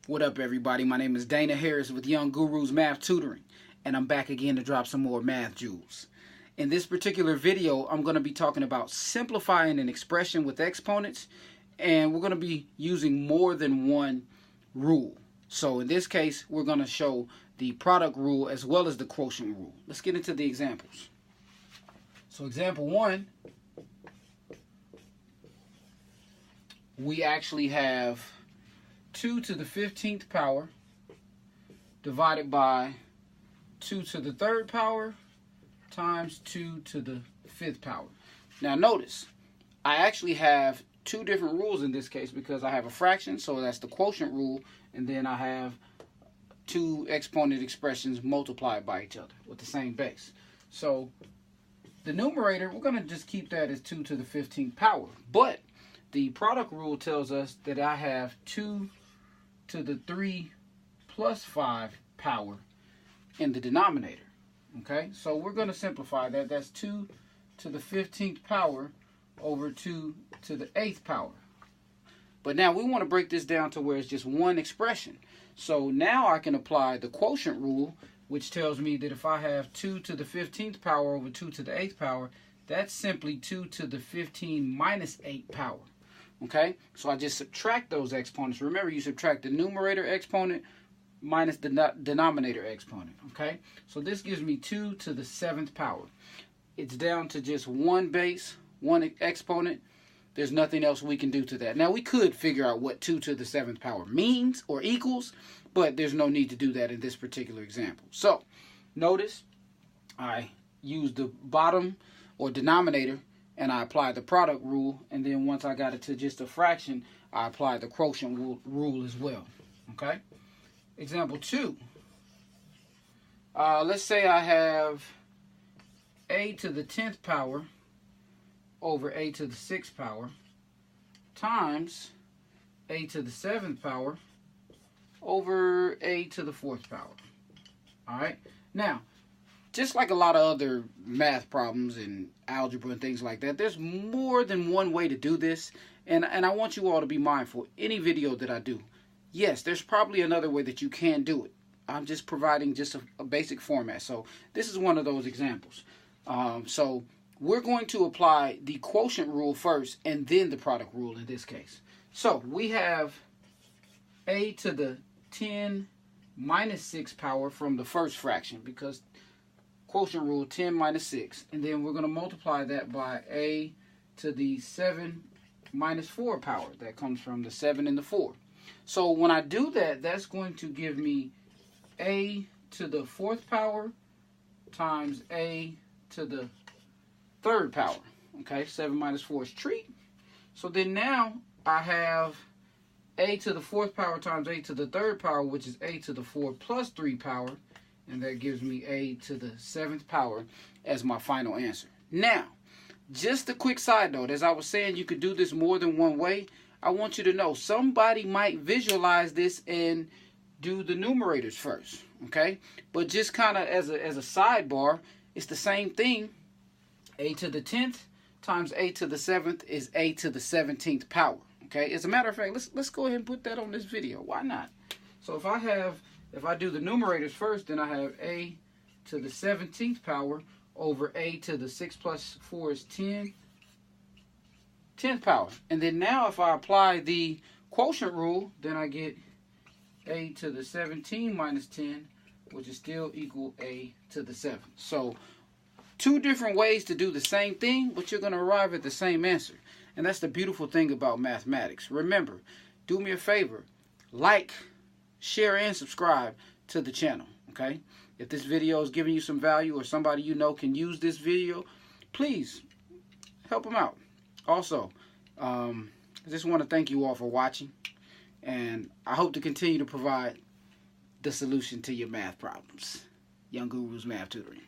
What up, everybody? My name is Dana Harris with Young Gurus Math Tutoring, and I'm back again to drop some more math jewels. In this particular video, I'm going to be talking about simplifying an expression with exponents, and we're going to be using more than one rule. So in this case, we're going to show the product rule as well as the quotient rule. Let's get into the examples. So example 1, we actually have 2 to the 15th power divided by 2 to the 3rd power times 2 to the 5th power. Now notice, I actually have two different rules in this case because I have a fraction, so that's the quotient rule, and then I have two exponent expressions multiplied by each other with the same base. So the numerator, we're going to just keep that as 2 to the 15th power, but the product rule tells us that I have 2 to the 3 plus 5 power in the denominator. Okay, so we're going to simplify that. That's 2 to the 15th power over 2 to the 8th power. But now we want to break this down to where it's just one expression. So now I can apply the quotient rule, which tells me that if I have 2 to the 15th power over 2 to the 8th power, that's simply 2 to the 15 minus 8 power. Okay, so I just subtract those exponents. Remember, you subtract the numerator exponent minus the denominator exponent. Okay, so this gives me 2 to the 7th power. It's down to just one base, one exponent. There's nothing else we can do to that. Now, we could figure out what 2 to the 7th power means or equals, but there's no need to do that in this particular example. So notice I use the bottom or denominator and I apply the product rule, and then once I got it to just a fraction, I apply the quotient rule as well. Okay? Example 2. Let's say I have a to the 10th power over a to the 6th power times a to the 7th power over a to the 4th power. All right? Now, just like a lot of other math problems and algebra and things like that, there's more than one way to do this, and I want you all to be mindful. Any video that I do, yes, there's probably another way that you can do it. I'm just providing just a basic format. So this is one of those examples. So we're going to apply the quotient rule first and then the product rule in this case. So we have a to the 10 minus 6 power from the first fraction, because quotient rule 10 minus 6, and then we're going to multiply that by a to the 7 minus 4 power. That comes from the 7 and the 4. So when I do that, that's going to give me a to the 4th power times a to the 3rd power. Okay, 7 minus 4 is treat. So then now I have a to the 4th power times a to the 3rd power, which is a to the 4 plus 3 power, and that gives me a to the 7th power as my final answer. Now, just a quick side note, as I was saying, you could do this more than one way. I want you to know somebody might visualize this and do the numerators first, okay? But just kind of as a sidebar, it's the same thing. A to the 10th times a to the 7th is a to the 17th power, okay? As a matter of fact, let's go ahead and put that on this video. Why not? So if I do the numerators first, then I have a to the 17th power over a to the 6 plus 4 is 10th power. And then now if I apply the quotient rule, then I get a to the 17 minus 10, which is still equal a to the 7. So two different ways to do the same thing, but you're going to arrive at the same answer. And that's the beautiful thing about mathematics. Remember, do me a favor, like, share, and subscribe to the channel, okay? If this video is giving you some value or somebody you know can use this video, please help them out. Also, I just want to thank you all for watching, and I hope to continue to provide the solution to your math problems. Young Gurus Math Tutoring.